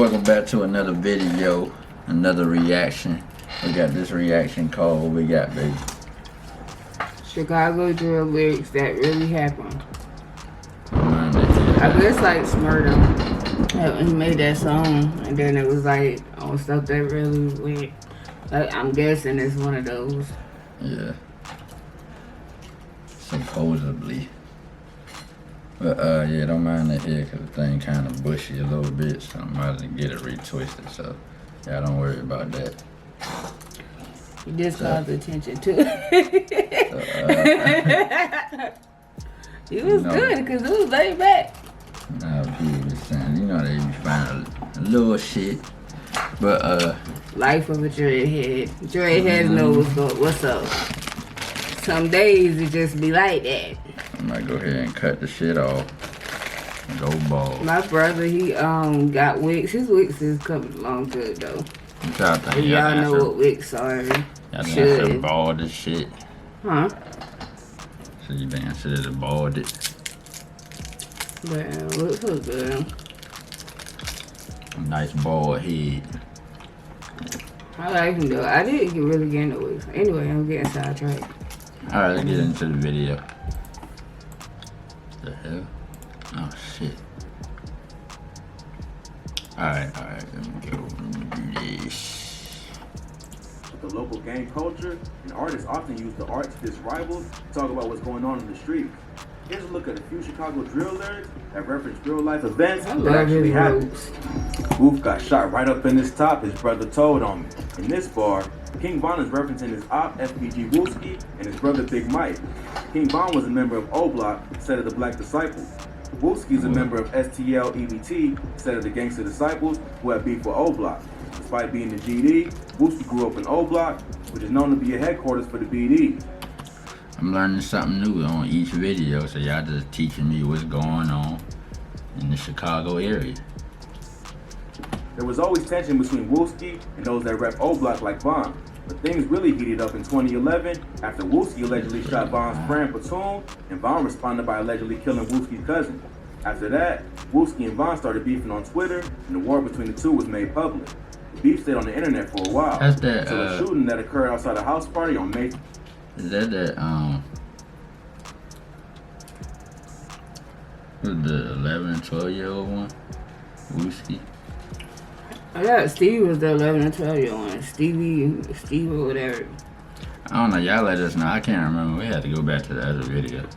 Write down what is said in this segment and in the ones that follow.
Welcome back to another video, another reaction. We got this reaction called, what we got, baby? Chicago drill lyrics that really happened. I guess like Smurder, he made that song, and then it was like on stuff that really went. Like, I'm guessing it's one of those. Yeah. Supposedly. But yeah, don't mind the hair because the thing kind of bushy a little bit, so I might have to get it retwisted. So yeah, don't worry about that. You just called attention to it. It was good because it was laid back. Nah, people be saying, you know, they be finding a little shit. But life of a dreadhead. Dreadheads know what's up. Some days it just be like that. I might go ahead and cut the shit off and go bald. My brother, he got wigs. His wigs is coming along good though. Y'all know what wigs are. Y'all should bald this shit. Huh? So you think I should have bald it? But look good. A nice bald head. I like him though. I didn't really get into wigs. Anyway, I'm getting sidetracked. Alright, let's get into the video. The hell? Oh shit. Alright, let me go. Let me do this. The local gang culture, and artists often use the art to diss rivals to talk about what's going on in the streets. Here's a look at a few Chicago drill lyrics that reference real-life events that actually happened. Wolf got shot right up in his top, his brother told on me. In this bar, King Von is referencing his op, FPG Wooski, and his brother Big Mike. King Von was a member of O-Block, instead of the Black Disciples. Wooski is a member of STL EBT, instead of the Gangster Disciples, who had beef with O-Block. Despite being the GD, Wooski grew up in O-Block, which is known to be a headquarters for the BD. I'm learning something new on each video, so y'all just teaching me what's going on in the Chicago area. There was always tension between Wooski and those that rep O-Block like Von, but things really heated up in 2011 after Wooski allegedly shot Von's friend Platoon, and Von responded by allegedly killing Wooski's cousin. After that, Wooski and Von started beefing on Twitter, and the war between the two was made public. The beef stayed on the internet for a while, until a shooting that occurred outside a house party on May. Is that the 11 and 12-year-old one? Wooski? Yeah, Stevie was the 11 and 12-year-old one. Steve or whatever. I don't know, y'all let us know. I can't remember. We had to go back to the other video.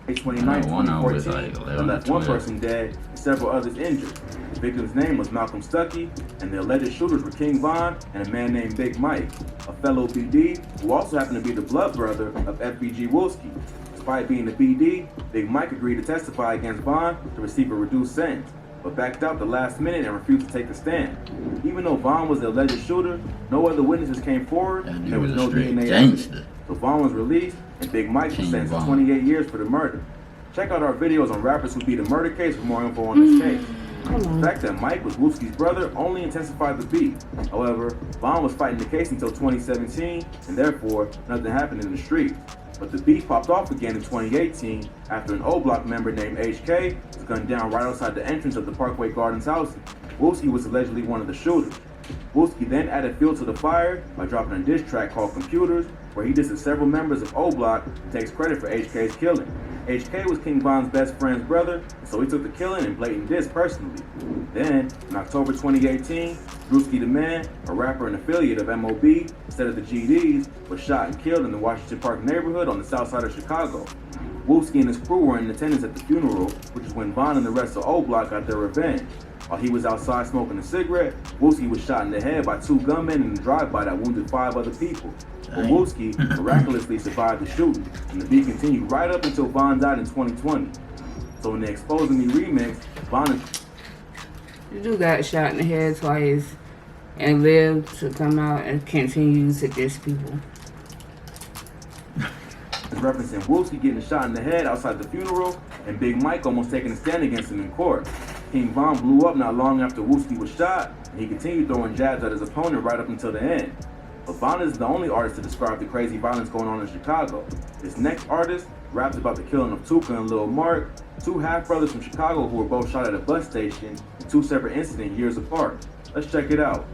May 29, 2014, left one person dead and several others injured. The victim's name was Malcolm Stuckey, and the alleged shooters were King Von and a man named Big Mike, a fellow BD who also happened to be the blood brother of FBG Wooski. Despite being the BD, Big Mike agreed to testify against Von to receive a reduced sentence, but backed out the last minute and refused to take the stand. Even though Von was the alleged shooter, no other witnesses came forward, and there was no DNA evidence. So Von was released, and Big Mike was sentenced to 28 years for the murder. Check out our videos on rappers who beat a murder case for more info on this case. The fact that Mike was Wooski's brother only intensified the beef. However, Von was fighting the case until 2017, and therefore, nothing happened in the street. But the beef popped off again in 2018 after an O-Block member named HK was gunned down right outside the entrance of the Parkway Gardens house. Wooski was allegedly one of the shooters. Wooski then added fuel to the fire by dropping a diss track called Computers, where he disses several members of O-Block and takes credit for HK's killing. HK was King Von's best friend's brother, so he took the killing and blatant diss personally. Then, in October 2018, Drewski the Man, a rapper and affiliate of MOB, instead of the GDs, was shot and killed in the Washington Park neighborhood on the south side of Chicago. Wooski and his crew were in attendance at the funeral, which is when Von and the rest of O-Block got their revenge. While he was outside smoking a cigarette, Wooski was shot in the head by two gunmen in a drive-by that wounded 5 other people. But Wooski miraculously survived the shooting, and the beat continued right up until Von died in 2020. So in the Exposing Me remix, Von... The dude got shot in the head twice and lived to come out and continue to diss people. is referencing Wooski getting shot in the head outside the funeral, and Big Mike almost taking a stand against him in court. King Von blew up not long after Wooski was shot, and he continued throwing jabs at his opponent right up until the end. But Von is the only artist to describe the crazy violence going on in Chicago. This next artist raps about the killing of Tuka and Lil Marc, two half-brothers from Chicago who were both shot at a bus station in two separate incidents years apart. Let's check it out.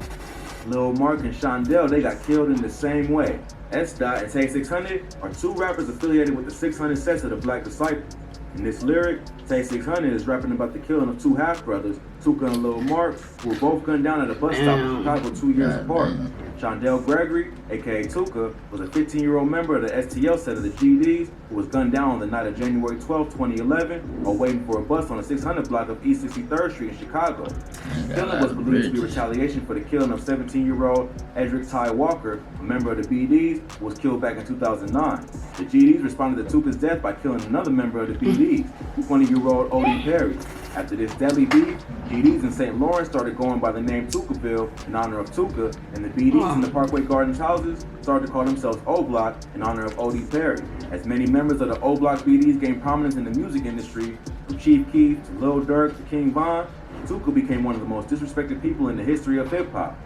Lil Marc and Shondell, they got killed in the same way. S-Dot and Tay600 are two rappers affiliated with the 600 sets of the Black Disciples. In this lyric, Tay600 is rapping about the killing of two half-brothers, Tuka and Lil Marc, who were both gunned down at a bus stop in Chicago 2 years apart. Shondell Gregory, aka Tuka, was a 15-year-old member of the STL set of the GDs who was gunned down on the night of January 12, 2011, while waiting for a bus on the 600 block of East 63rd Street in Chicago. The killing was believed to be retaliation for the killing of 17-year-old Edric Ty Walker, a member of the BDs, who was killed back in 2009. The GDs responded to Tuka's death by killing another member of the BDs, 20-year-old Odie Perry. After this deadly beef, GDs in St. Lawrence started going by the name Tukaville in honor of Tuka, and the BDs in the Parkway Gardens houses started to call themselves O-Block in honor of Odie Perry. As many members of the O-Block BDs gained prominence in the music industry, from Chief Keef to Lil Durk to King Von, Tuka became one of the most disrespected people in the history of hip-hop.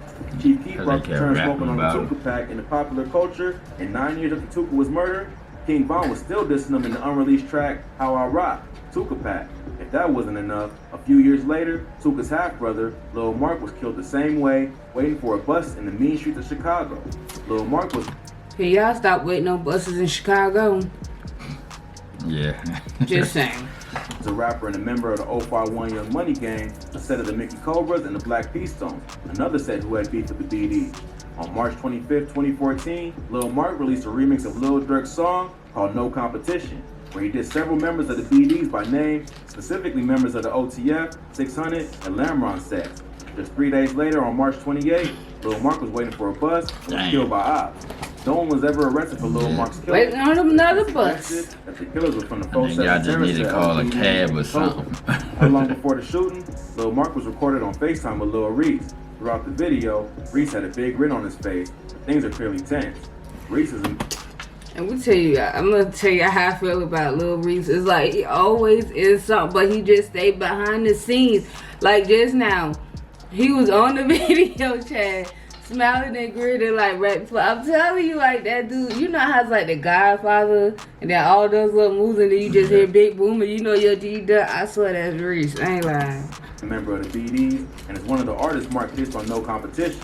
Chief Keef brought the term smoking on the Tuka pack into popular culture, and 9 years after Tuka was murdered, King Von was still dissing him in the unreleased track How I Rock, Tuka Pack. If that wasn't enough, a few years later, Tuka's half-brother, Lil Marc, was killed the same way, waiting for a bus in the mean streets of Chicago. Lil Marc was... Hey, y'all stop waiting on buses in Chicago. Yeah. Just saying. was a rapper and a member of the 051 Young Money gang, a set of the Mickey Cobras and the Black PeaceTime, another set who had beef with the BDs. On March 25th, 2014, Lil Marc released a remix of Lil Durk's song called No Competition, where he did several members of the BDs by name, specifically members of the OTF, 600, and Lamron sets. Just 3 days later, on March 28th, Lil Marc was waiting for a bus and was killed by ops. No one was ever arrested for Lil Marc's killing. Waiting on another bus. That the killers were from the I think y'all just need to call a cab or something. How long before the shooting, Lil Marc was recorded on FaceTime with Lil Reese. Throughout the video, Reese had a big grin on his face. Things are clearly tense. Reese is in... And I'm gonna tell you how I feel about Lil Reese. It's like he always is something, but he just stayed behind the scenes. Like just now, he was on the video chat, smiling and grinning like right before. I'm telling you, like that dude, you know how it's like the Godfather, and then all those little moves, and then you just hear big boom, and you know your D done. I swear that's Reese. I ain't lying. A member of the BDs, and is one of the artists Marc dissed on No Competition.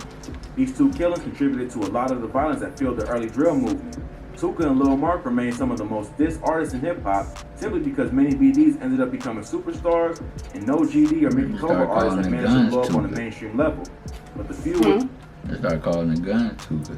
These two killings contributed to a lot of the violence that fueled the early drill movement. Tuka and Lil Marc remain some of the most dissed artists in hip-hop simply because many BDs ended up becoming superstars and no GD or Mickey Cobra artists have managed to blow up on a mainstream level. But the few They start calling the gun Tuka.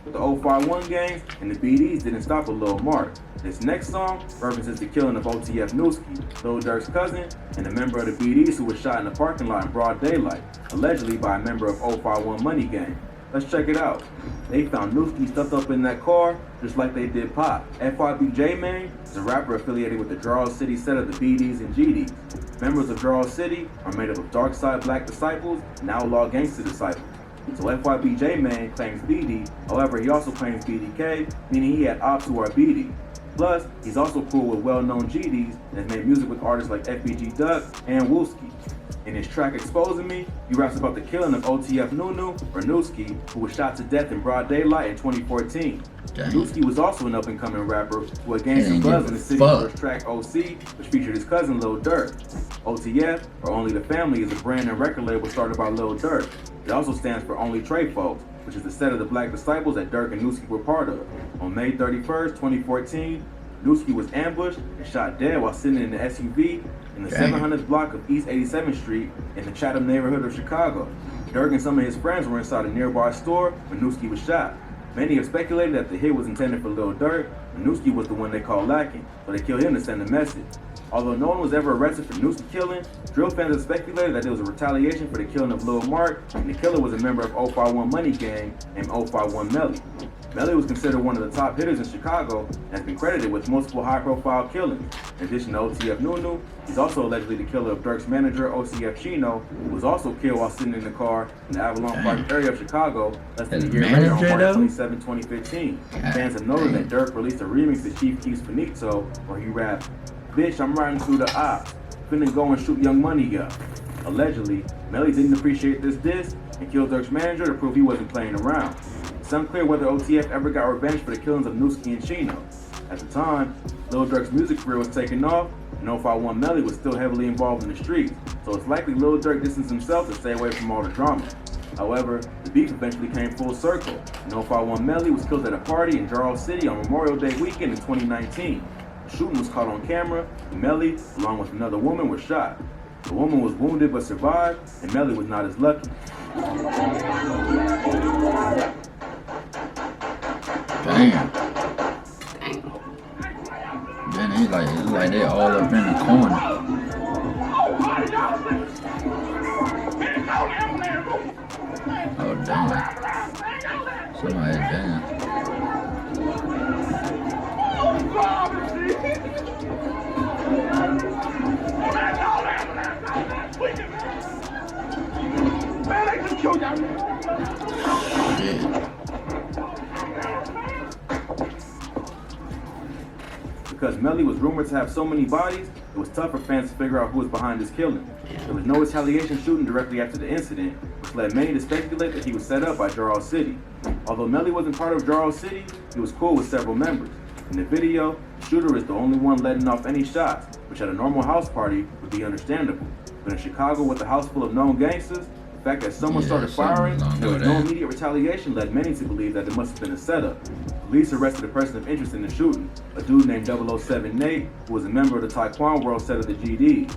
With the 051 gangs and the BDs didn't stop with Lil Marc. This next song references the killing of OTF Wooski, Lil Durk's cousin, and a member of the BDs who was shot in a parking lot in broad daylight, allegedly by a member of 051 Money Gang. Let's check it out. They found Wooski stuffed up in that car, just like they did Pop. FYBJ Main is a rapper affiliated with the Draw City set of the BDs and GDs. Members of Draw City are made up of Dark Side Black disciples and Outlaw Gangster disciples. So FYBJ Main claims BD, however he also claims BDK, meaning he had ops who are BD. Plus, he's also cool with well-known GDs and has made music with artists like FBG Duck and Wooski. In his track Exposing Me, he raps about the killing of OTF Nunu, or Wooski, who was shot to death in broad daylight in 2014. Wooski was also an up-and-coming rapper who had gained some buzz in the city's first track OC, which featured his cousin Lil Durk. OTF, or Only the Family, is a brand and record label started by Lil Durk. It also stands for Only Trey Folks, which is the set of the Black disciples that Durk and Wooski were part of. On May 31st, 2014, Wooski was ambushed and shot dead while sitting in the SUV in the 700th block of East 87th Street in the Chatham neighborhood of Chicago. Durk and some of his friends were inside a nearby store when Wooski was shot. Many have speculated that the hit was intended for Lil Durk, and Wooski was the one they called lacking, so they killed him to send a message. Although no one was ever arrested for Wooski killing, drill fans have speculated that it was a retaliation for the killing of Lil Marc, and the killer was a member of 051 Money Gang named 051 Melly. Melly was considered one of the top hitters in Chicago and has been credited with multiple high-profile killings. In addition to OTF Nunu, he's also allegedly the killer of Durk's manager, OCF Chino, who was also killed while sitting in the car in the Avalon Park area of Chicago less than a year later on March 27, 2015. Fans have noted that Durk released a remix to Chief Keef's Finito, where he rapped, "Bitch, I'm riding through the ops, finna go and shoot Young Money up." Allegedly, Melly didn't appreciate this diss and killed Durk's manager to prove he wasn't playing around. It's unclear whether OTF ever got revenge for the killings of Wooski and Chino. At the time, Lil Durk's music career was taking off, and 051 Melly was still heavily involved in the streets, so it's likely Lil Durk distanced himself to stay away from all the drama. However, the beef eventually came full circle, and 051 Melly was killed at a party in Jarrell City on Memorial Day weekend in 2019. The shooting was caught on camera, and Melly, along with another woman, was shot. The woman was wounded but survived, and Melly was not as lucky. Damn. Then it's like they all up in the corner. Oh damn. Somebody damn. Yeah. Because Melly was rumored to have so many bodies, it was tough for fans to figure out who was behind his killing. There was no retaliation shooting directly after the incident, which led many to speculate that he was set up by Jarrell City. Although Melly wasn't part of Jarrell City, he was cool with several members. In the video, the shooter is the only one letting off any shots, which at a normal house party would be understandable. But in Chicago with a house full of known gangsters, the fact that someone started firing and there was no immediate retaliation led many to believe that there must have been a setup. Police arrested a person of interest in the shooting, a dude named 007 Nate, who was a member of the Taekwondo World set of the GD.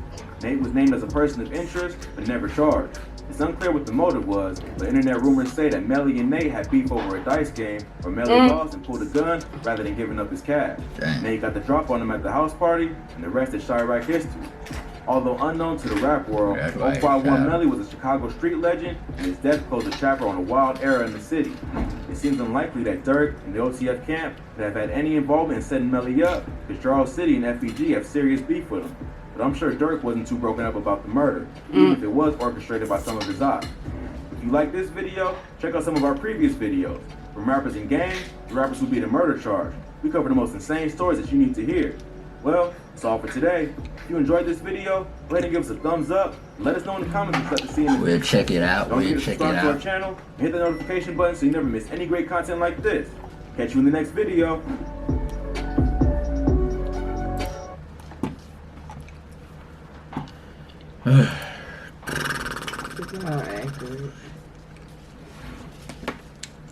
Nate was named as a person of interest, but never charged. It's unclear what the motive was, but internet rumors say that Melly and Nate had beef over a dice game where Melly lost and pulled a gun rather than giving up his cash. Nate got the drop on him at the house party, and the rest is Chirac history. Although unknown to the rap world, 051 Melly was a Chicago street legend, and his death closed a chapter on a wild era in the city. It seems unlikely that Durk and the OTF camp could have had any involvement in setting Melly up, because Jarrell City and FEG have serious beef with him. But I'm sure Durk wasn't too broken up about the murder, even if it was orchestrated by some of his ops. If you like this video, check out some of our previous videos. From rappers and gangs to rappers who beat a murder charge, we cover the most insane stories that you need to hear. Well, that's all for today. If you enjoyed this video, go ahead and give us a thumbs up. And let us know in the comments what you'd like to see in the video. We'll check it out. Don't forget to subscribe to our channel and hit the notification button so you never miss any great content like this. Catch you in the next video.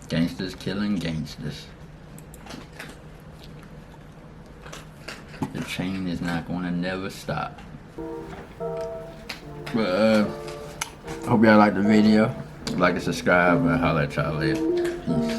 Gangsters killing gangsters. The chain is not gonna never stop. But hope y'all liked the video. Like and subscribe and holla at y'all later. Peace.